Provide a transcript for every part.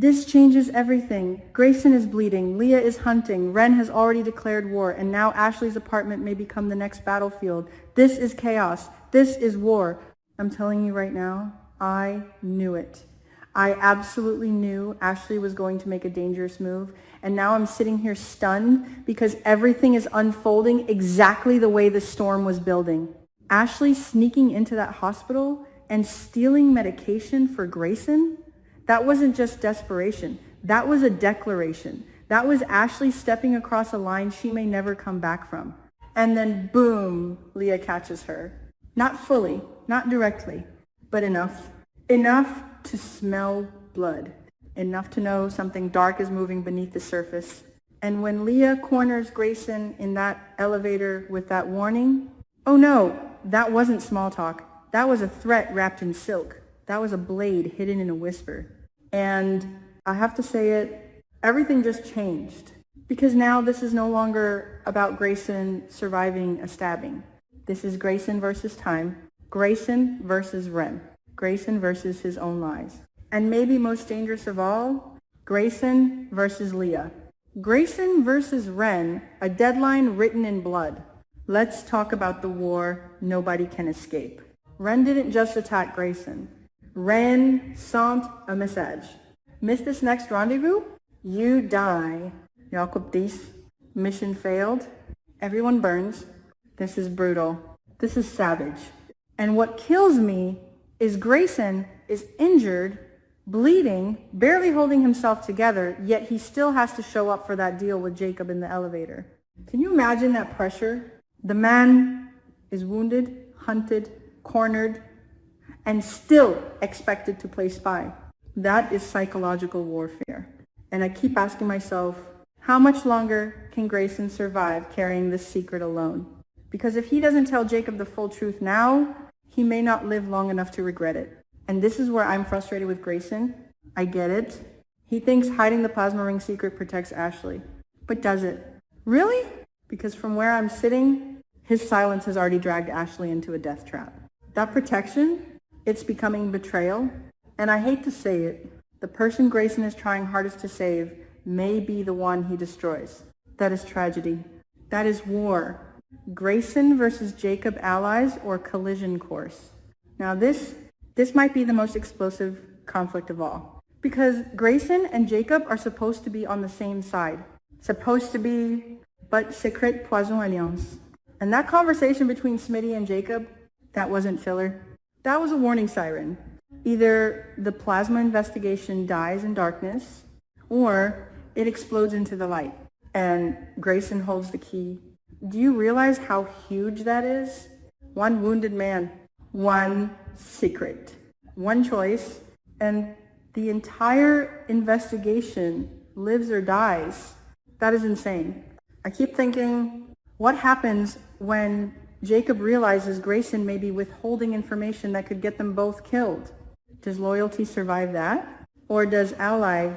This changes everything. Grayson is bleeding, Leah is hunting, Ren has already declared war, and now Ashley's apartment may become the next battlefield. This is chaos. This is war. I'm telling you right now, I knew it. I absolutely knew Ashley was going to make a dangerous move, and now I'm sitting here stunned because everything is unfolding exactly the way the storm was building. Ashley sneaking into that hospital and stealing medication for Grayson? That wasn't just desperation. That was a declaration. That was Ashley stepping across a line she may never come back from. And then boom, Leah catches her. Not fully, not directly, but enough. Enough to smell blood. Enough to know something dark is moving beneath the surface. And when Leah corners Grayson in that elevator with that warning, oh no, that wasn't small talk. That was a threat wrapped in silk. That was a blade hidden in a whisper. And I have to say it, everything just changed. Because now this is no longer about Grayson surviving a stabbing. This is Grayson versus time. Grayson versus Ren. Grayson versus his own lies. And maybe most dangerous of all, Grayson versus Leah. Grayson versus Ren, a deadline written in blood. Let's talk about the war nobody can escape. Ren didn't just attack Grayson. Ren sent a message. Miss this next rendezvous? You die. Jakob Dies. Mission failed. Everyone burns. This is brutal. This is savage. And what kills me is Grayson is injured, bleeding, barely holding himself together, yet he still has to show up for that deal with Jacob in the elevator. Can you imagine that pressure? The man is wounded, hunted, cornered, and still expected to play spy. That is psychological warfare. And I keep asking myself, how much longer can Grayson survive carrying this secret alone? Because if he doesn't tell Jacob the full truth now, he may not live long enough to regret it. And this is where I'm frustrated with Grayson. I get it. He thinks hiding the plasma ring secret protects Ashley. But does it? Really? Because from where I'm sitting, his silence has already dragged Ashley into a death trap. That protection, it's becoming betrayal. And I hate to say it, the person Grayson is trying hardest to save may be the one he destroys. That is tragedy. That is war. Grayson versus Jacob allies or collision course. Now this might be the most explosive conflict of all. Because Grayson and Jacob are supposed to be on the same side. Supposed to be, but secret poison alliance. And that conversation between Smitty and Jacob, that wasn't filler. That was a warning siren. Either the plasma investigation dies in darkness, or it explodes into the light. And Grayson holds the key. Do you realize how huge that is? One wounded man, one secret, one choice, and the entire investigation lives or dies. That is insane. I keep thinking, what happens when Jacob realizes Grayson may be withholding information that could get them both killed? Does loyalty survive that? Or does ally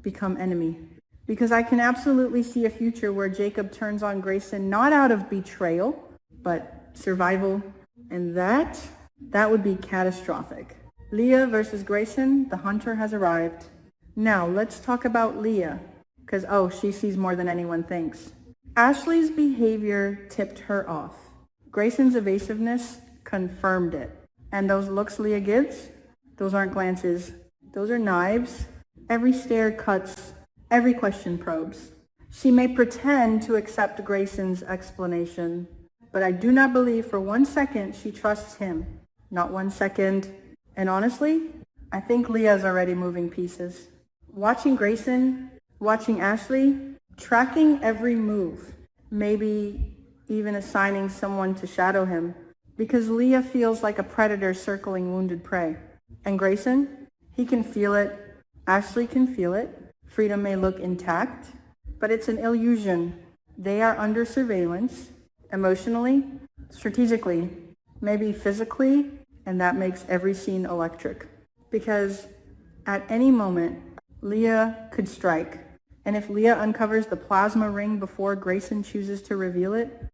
become enemy? Because I can absolutely see a future where Jacob turns on Grayson not out of betrayal, but survival. And that would be catastrophic. Leah versus Grayson, the hunter has arrived. Now let's talk about Leah, because she sees more than anyone thinks. Ashley's behavior tipped her off. Grayson's evasiveness confirmed it. And those looks Leah gives, those aren't glances. Those are knives. Every stare cuts. Every question probes. She may pretend to accept Grayson's explanation, but I do not believe for 1 second she trusts him. Not 1 second. And honestly, I think Leah's already moving pieces. Watching Grayson, watching Ashley, tracking every move, maybe even assigning someone to shadow him, because Leah feels like a predator circling wounded prey. And Grayson, he can feel it. Ashley can feel it. Freedom may look intact, but it's an illusion. They are under surveillance, emotionally, strategically, maybe physically, and that makes every scene electric. Because at any moment, Leah could strike. And if Leah uncovers the plasma ring before Grayson chooses to reveal it,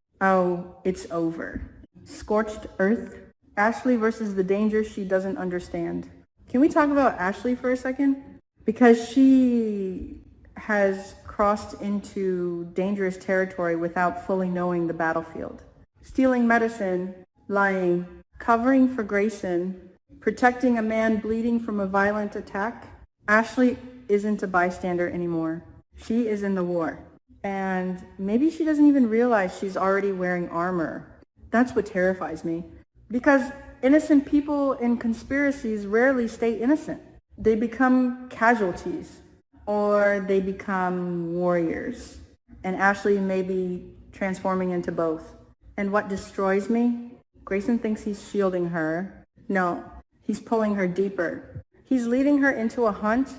it's over. Scorched earth. Ashley versus the danger she doesn't understand. Can we talk about Ashley for a second? because she has crossed into dangerous territory without fully knowing the battlefield. Stealing medicine, lying, covering for Grayson, protecting a man bleeding from a violent attack. Ashley isn't a bystander anymore. She is in the war. And maybe she doesn't even realize she's already wearing armor. That's what terrifies me. Because innocent people in conspiracies rarely stay innocent. They become casualties, or they become warriors. And Ashley may be transforming into both. And what destroys me? Grayson thinks he's shielding her. No, he's pulling her deeper. He's leading her into a hunt.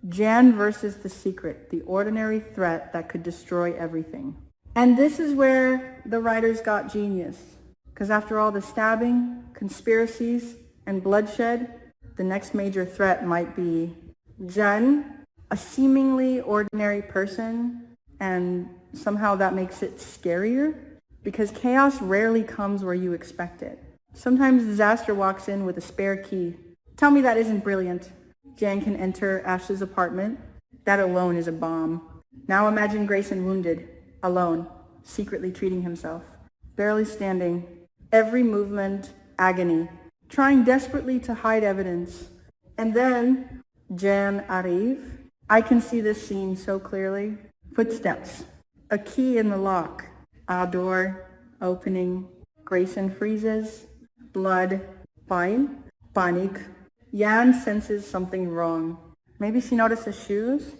Jan versus the secret, the ordinary threat that could destroy everything. And this is where the writers got genius. Because after all the stabbing, conspiracies, and bloodshed, the next major threat might be Jen, a seemingly ordinary person, and somehow that makes it scarier, because chaos rarely comes where you expect it. Sometimes disaster walks in with a spare key. Tell me that isn't brilliant. Jan can enter Ashley's apartment. That alone is a bomb. Now imagine Grayson wounded, alone, secretly treating himself, barely standing, every movement, agony, trying desperately to hide evidence. And then Jan arrive. I can see this scene so clearly. Footsteps, a key in the lock, a door opening. Grayson freezes, blood, fine, panic. Jan senses something wrong. Maybe she notices shoes,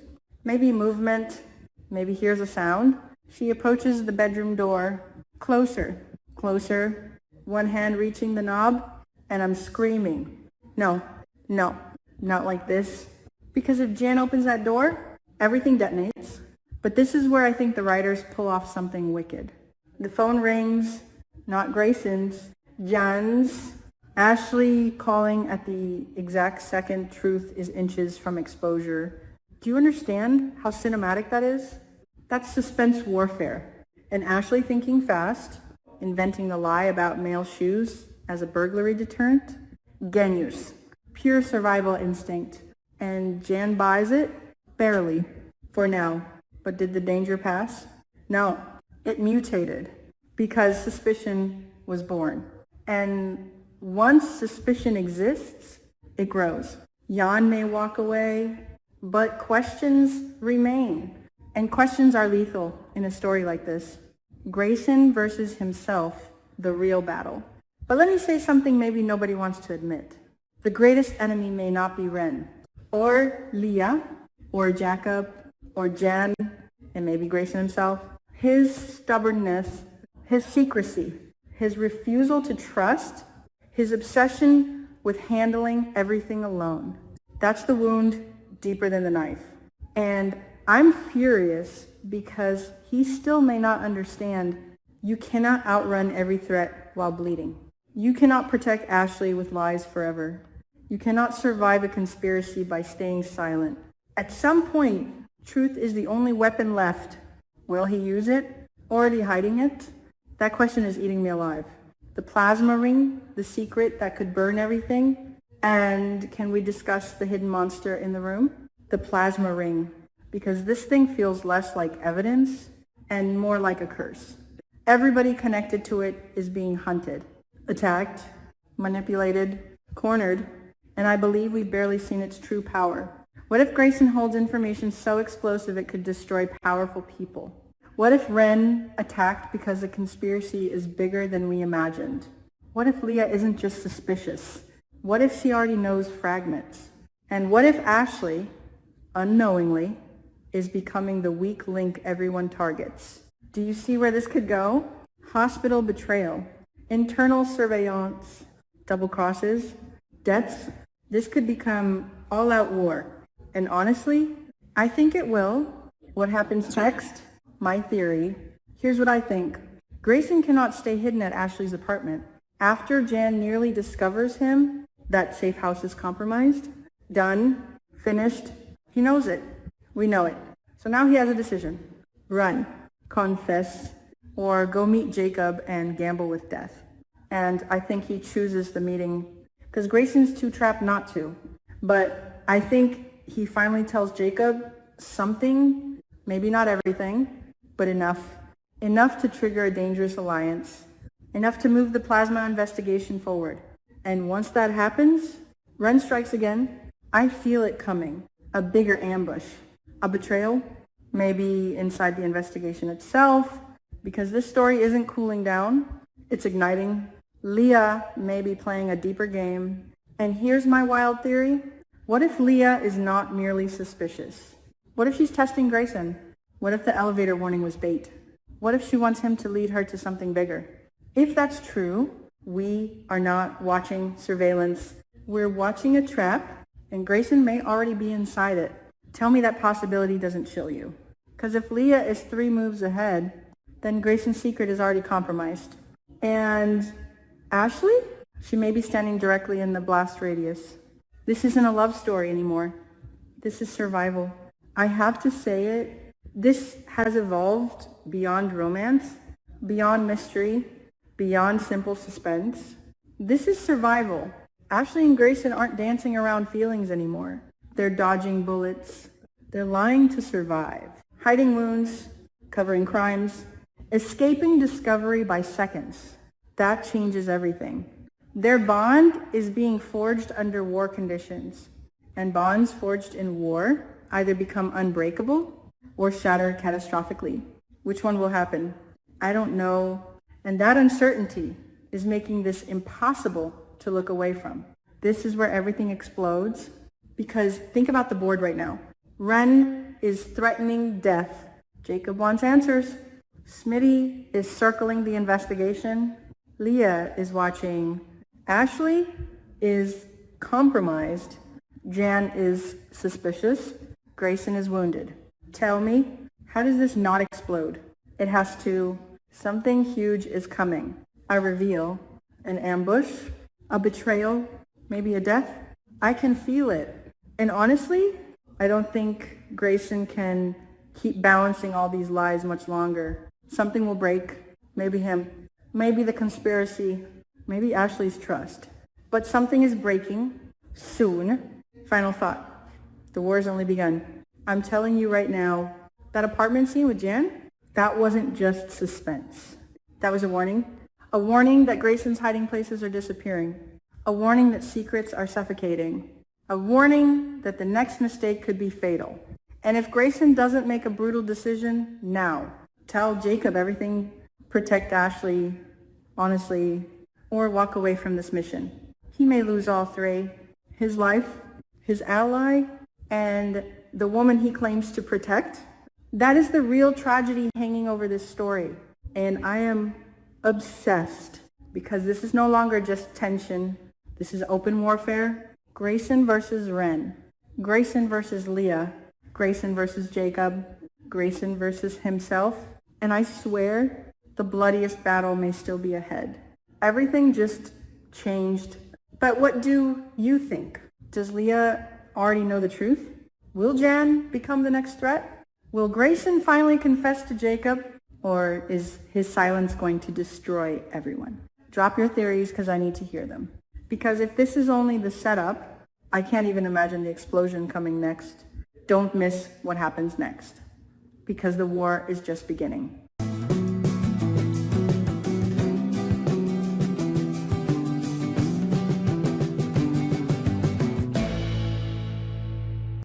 maybe movement, maybe hears a sound. She approaches the bedroom door, closer, closer, one hand reaching the knob, and I'm screaming. No, no, not like this. Because if Jan opens that door, everything detonates. But this is where I think the writers pull off something wicked. The phone rings, not Grayson's, Jan's. Ashley calling at the exact second truth is inches from exposure. Do you understand how cinematic that is? That's suspense warfare. And Ashley thinking fast, inventing the lie about male shoes as a burglary deterrent. Genius. Pure survival instinct. And Jan buys it? Barely. For now. But did the danger pass? No. It mutated. Because suspicion was born. And once suspicion exists, it grows. Jan may walk away, but questions remain. And questions are lethal in a story like this. Grayson versus himself, the real battle. But let me say something maybe nobody wants to admit. The greatest enemy may not be Ren, or Leah, or Jacob, or Jan, and maybe Grayson himself. His stubbornness, his secrecy, his refusal to trust, his obsession with handling everything alone. That's the wound deeper than the knife. And I'm furious because he still may not understand you cannot outrun every threat while bleeding. You cannot protect Ashley with lies forever. You cannot survive a conspiracy by staying silent. At some point, truth is the only weapon left. Will he use it? Already hiding it? That question is eating me alive. The plasma ring, the secret that could burn everything. And can we discuss the hidden monster in the room? The plasma ring. Because this thing feels less like evidence and more like a curse. Everybody connected to it is being hunted, attacked, manipulated, cornered, and I believe we've barely seen its true power. What if Grayson holds information so explosive it could destroy powerful people? What if Ren attacked because the conspiracy is bigger than we imagined? What if Leah isn't just suspicious? What if she already knows fragments? And what if Ashley, unknowingly, is becoming the weak link everyone targets? Do you see where this could go? Hospital betrayal, internal surveillance, double crosses, deaths. This could become all-out war. And honestly, I think it will. What happens next? My theory. Here's what I think. Grayson cannot stay hidden at Ashley's apartment. After Jan nearly discovers him, that safe house is compromised. Done. Finished. He knows it. We know it. So now he has a decision. Run. Confess. Or go meet Jacob and gamble with death. And I think he chooses the meeting because Grayson's too trapped not to. But I think he finally tells Jacob something, maybe not everything, but enough. Enough to trigger a dangerous alliance. Enough to move the plasma investigation forward. And once that happens, Ren strikes again. I feel it coming. A bigger ambush. A betrayal? Maybe inside the investigation itself. Because this story isn't cooling down. It's igniting. Leah may be playing a deeper game. And here's my wild theory. What if Leah is not merely suspicious? What if she's testing Grayson? What if the elevator warning was bait? What if she wants him to lead her to something bigger? If that's true, we are not watching surveillance. We're watching a trap, and Grayson may already be inside it. Tell me that possibility doesn't chill you. Because if Leah is 3 moves ahead, then Grayson's secret is already compromised. And Ashley? She may be standing directly in the blast radius. This isn't a love story anymore. This is survival. I have to say it. This has evolved beyond romance, beyond mystery, beyond simple suspense. This is survival. Ashley and Grayson aren't dancing around feelings anymore. They're dodging bullets. They're lying to survive. Hiding wounds, covering crimes, escaping discovery by seconds. That changes everything. Their bond is being forged under war conditions. And bonds forged in war either become unbreakable or shatter catastrophically. Which one will happen? I don't know. And that uncertainty is making this impossible to look away from. This is where everything explodes. Because think about the board right now. Ren is threatening death. Jacob wants answers. Smitty is circling the investigation. Leah is watching. Ashley is compromised. Jan is suspicious. Grayson is wounded. Tell me, how does this not explode? It has to. Something huge is coming. A reveal, an ambush, a betrayal, maybe a death. I can feel it. And honestly, I don't think Grayson can keep balancing all these lies much longer. Something will break. Maybe him. Maybe the conspiracy. Maybe Ashley's trust. But something is breaking soon. Final thought. The war's only begun. I'm telling you right now, that apartment scene with Jan, that wasn't just suspense. That was a warning. A warning that Grayson's hiding places are disappearing. A warning that secrets are suffocating. A warning that the next mistake could be fatal. And if Grayson doesn't make a brutal decision now, tell Jacob everything, protect Ashley, honestly, or walk away from this mission. He may lose all 3. His life, his ally, and the woman he claims to protect. That is the real tragedy hanging over this story. And I am obsessed because this is no longer just tension. This is open warfare. Grayson versus Ren. Grayson versus Leah. Grayson versus Jacob. Grayson versus himself. And I swear the bloodiest battle may still be ahead. Everything just changed. But what do you think? Does Leah already know the truth? Will Jan become the next threat? Will Grayson finally confess to Jacob? Or is his silence going to destroy everyone? Drop your theories because I need to hear them. Because if this is only the setup, I can't even imagine the explosion coming next. Don't miss what happens next. Because the war is just beginning.